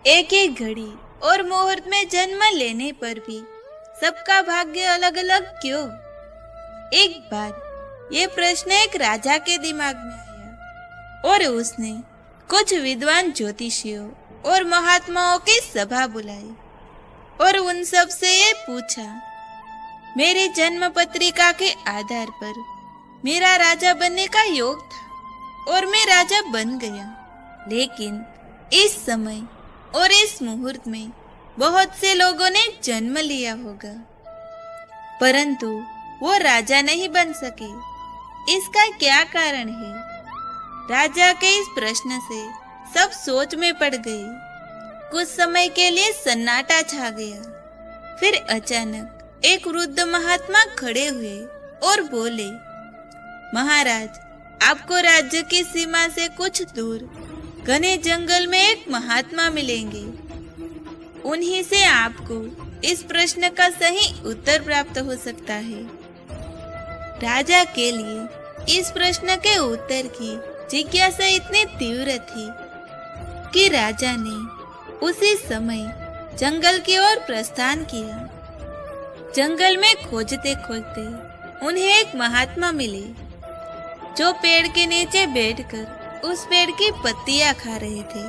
एक एक घड़ी और मुहूर्त में जन्म लेने पर भी सबका भाग्य अलग अलग क्यों? एक बार ये प्रश्न एक राजा के दिमाग में आया और उसने कुछ विद्वान ज्योतिषियों और महात्माओं की सभा बुलाई और उन सब से ये पूछा, मेरी जन्म पत्रिका के आधार पर मेरा राजा बनने का योग था और मैं राजा बन गया, लेकिन इस समय और इस मुहूर्त में बहुत से लोगों ने जन्म लिया होगा परंतु वो राजा नहीं बन सके। इसका क्या कारण है? राजा के इस प्रश्न से सब सोच में पड़ गए। कुछ समय के लिए सन्नाटा छा गया। फिर अचानक एक वृद्ध महात्मा खड़े हुए और बोले, महाराज, आपको राज्य की सीमा से कुछ दूर घने जंगल में एक महात्मा मिलेंगे। उन्हीं से आपको इस प्रश्न का सही उत्तर प्राप्त हो सकता है। राजा के लिए इस प्रश्न के उत्तर की जिज्ञासा इतनी तीव्र थी कि राजा ने उसी समय जंगल की ओर प्रस्थान किया। जंगल में खोजते खोजते उन्हें एक महात्मा मिले जो पेड़ के नीचे बैठकर उस पेड़ की पत्तियां खा रहे थे।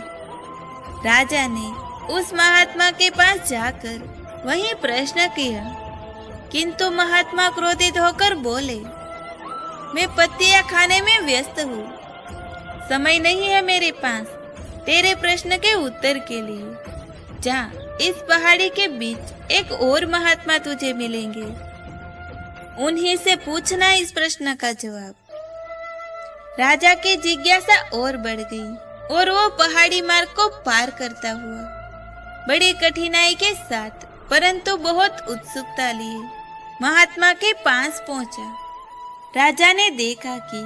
राजा ने उस महात्मा के पास जाकर वही प्रश्न किया, किंतु महात्मा क्रोधित होकर बोले, मैं पत्तियां खाने में व्यस्त हूँ, समय नहीं है मेरे पास तेरे प्रश्न के उत्तर के लिए। जा, इस पहाड़ी के बीच एक और महात्मा तुझे मिलेंगे, उन्हीं से पूछना इस प्रश्न का जवाब। राजा की जिज्ञासा और बढ़ गई और वो पहाड़ी मार्ग को पार करता हुआ बड़ी कठिनाई के साथ परंतु बहुत उत्सुकता लिए महात्मा के पास पहुंचा। राजा ने देखा कि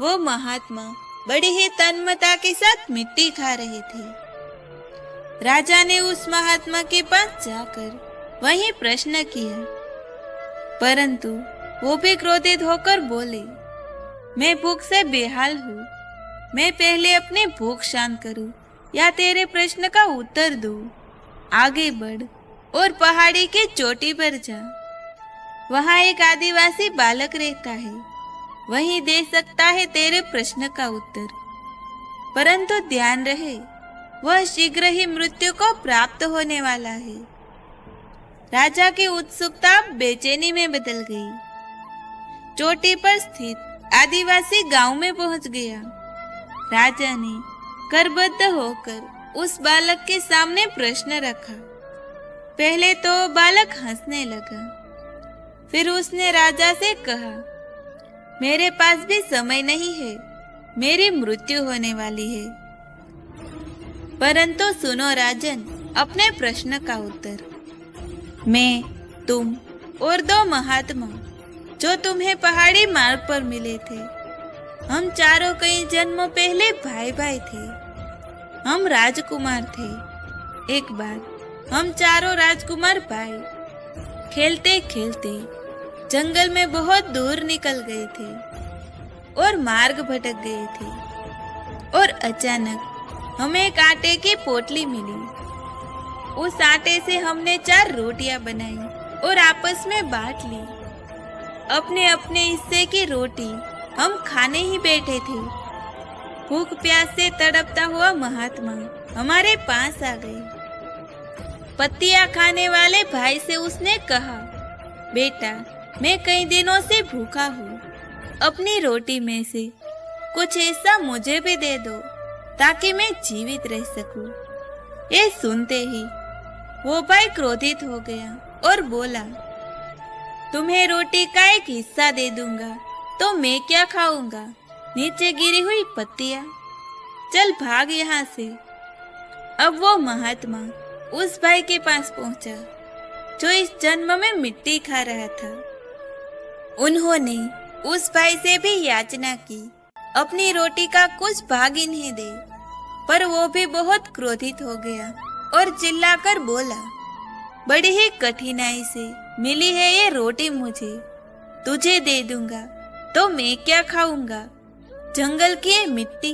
वो महात्मा बड़ी ही तन्मयता के साथ मिट्टी खा रहे थे। राजा ने उस महात्मा के पास जाकर वही प्रश्न किया, परंतु वो भी क्रोधित होकर बोले, मैं भूख से बेहाल हूँ, मैं पहले अपनी भूख शांत करूँ या तेरे प्रश्न का उत्तर दूँ। आगे बढ़ और पहाड़ी की चोटी पर जा, वहाँ एक आदिवासी बालक रहता है, वही दे सकता है तेरे प्रश्न का उत्तर। परंतु ध्यान रहे, वह शीघ्र ही मृत्यु को प्राप्त होने वाला है। राजा की उत्सुकता बेचैनी में बदल गई। चोटी पर स्थित आदिवासी गांव में पहुंच गया। राजा ने करबद्ध होकर उस बालक के सामने प्रश्न रखा। पहले तो बालक हंसने लगा, फिर उसने राजा से कहा, मेरे पास भी समय नहीं है, मेरी मृत्यु होने वाली है। परंतु सुनो राजन, अपने प्रश्न का उत्तर। मैं, तुम और दो महात्मा जो तुम्हें पहाड़ी मार्ग पर मिले थे, हम चारों कई जन्मों पहले भाई भाई थे। हम राजकुमार थे। एक बार हम चारों राजकुमार भाई खेलते खेलते जंगल में बहुत दूर निकल गए थे और मार्ग भटक गए थे और अचानक हमें एक आटे की पोटली मिली। उस आटे से हमने 4 रोटियां बनाई और आपस में बांट ली। अपने अपने हिस्से की रोटी हम खाने ही बैठे थे। भूख प्यास से तड़पता हुआ महात्मा हमारे पास आ गए। पत्तियां खाने वाले भाई से उसने कहा, बेटा, मैं कई दिनों से भूखा हूँ, अपनी रोटी में से कुछ ऐसा मुझे भी दे दो ताकि मैं जीवित रह सकूं। ये सुनते ही वो भाई क्रोधित हो गया और बोला, तुम्हें रोटी का एक हिस्सा दे दूंगा तो मैं क्या खाऊंगा? नीचे गिरी हुई पत्तियां, चल भाग यहाँ से। अब वो महात्मा उस भाई के पास पहुंचा जो इस जन्म में मिट्टी खा रहा था। उन्होंने उस भाई से भी याचना की, अपनी रोटी का कुछ भाग इन्हें दे, पर वो भी बहुत क्रोधित हो गया और चिल्लाकर बोला, बड़ी ही कठिनाई से मिली है ये रोटी मुझे, तुझे दे दूंगा तो मैं क्या खाऊंगा? जंगल की ये मिट्टी।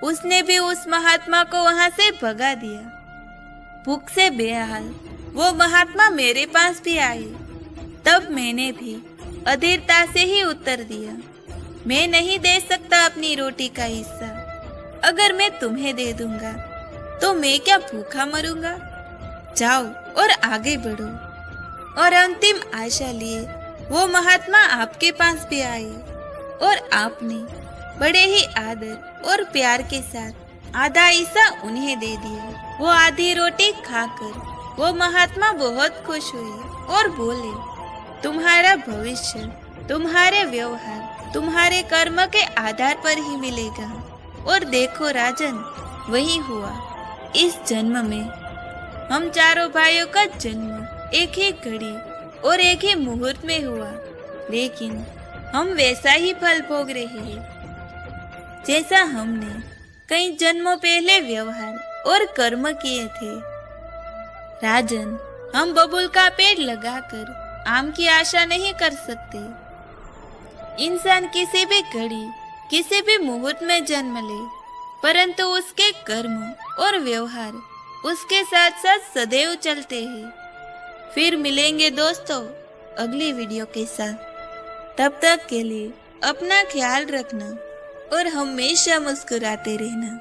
उसने भी उस महात्मा को वहां से भगा दिया। भूख से बेहाल वो महात्मा मेरे पास भी आए। तब मैंने भी अधीरता से ही उत्तर दिया, मैं नहीं दे सकता अपनी रोटी का हिस्सा। अगर मैं तुम्हें दे दूंगा तो मैं क्या भूखा मरूंगा? जाओ और आगे बढ़ो। और अंतिम आशा लिए वो महात्मा आपके पास भी आए और आपने बड़े ही आदर और प्यार के साथ आधा हिस्सा उन्हें दे दिया। वो आधी रोटी खाकर वो महात्मा बहुत खुश हुए और बोले, तुम्हारा भविष्य तुम्हारे व्यवहार तुम्हारे कर्म के आधार पर ही मिलेगा। और देखो राजन, वही हुआ। इस जन्म में हम चारों भाइयों का जन्म एक ही घड़ी और एक ही मुहूर्त में हुआ, लेकिन हम वैसा ही फल भोग रहे हैं जैसा हमने कई जन्मों पहले व्यवहार और कर्म किए थे। राजन, हम बबूल का पेड़ लगाकर आम की आशा नहीं कर सकते। इंसान किसी भी घड़ी किसी भी मुहूर्त में जन्म ले, परंतु उसके कर्म और व्यवहार उसके साथ साथ सदैव चलते हैं। फिर मिलेंगे दोस्तों अगली वीडियो के साथ। तब तक के लिए अपना ख्याल रखना और हमेशा मुस्कुराते रहना।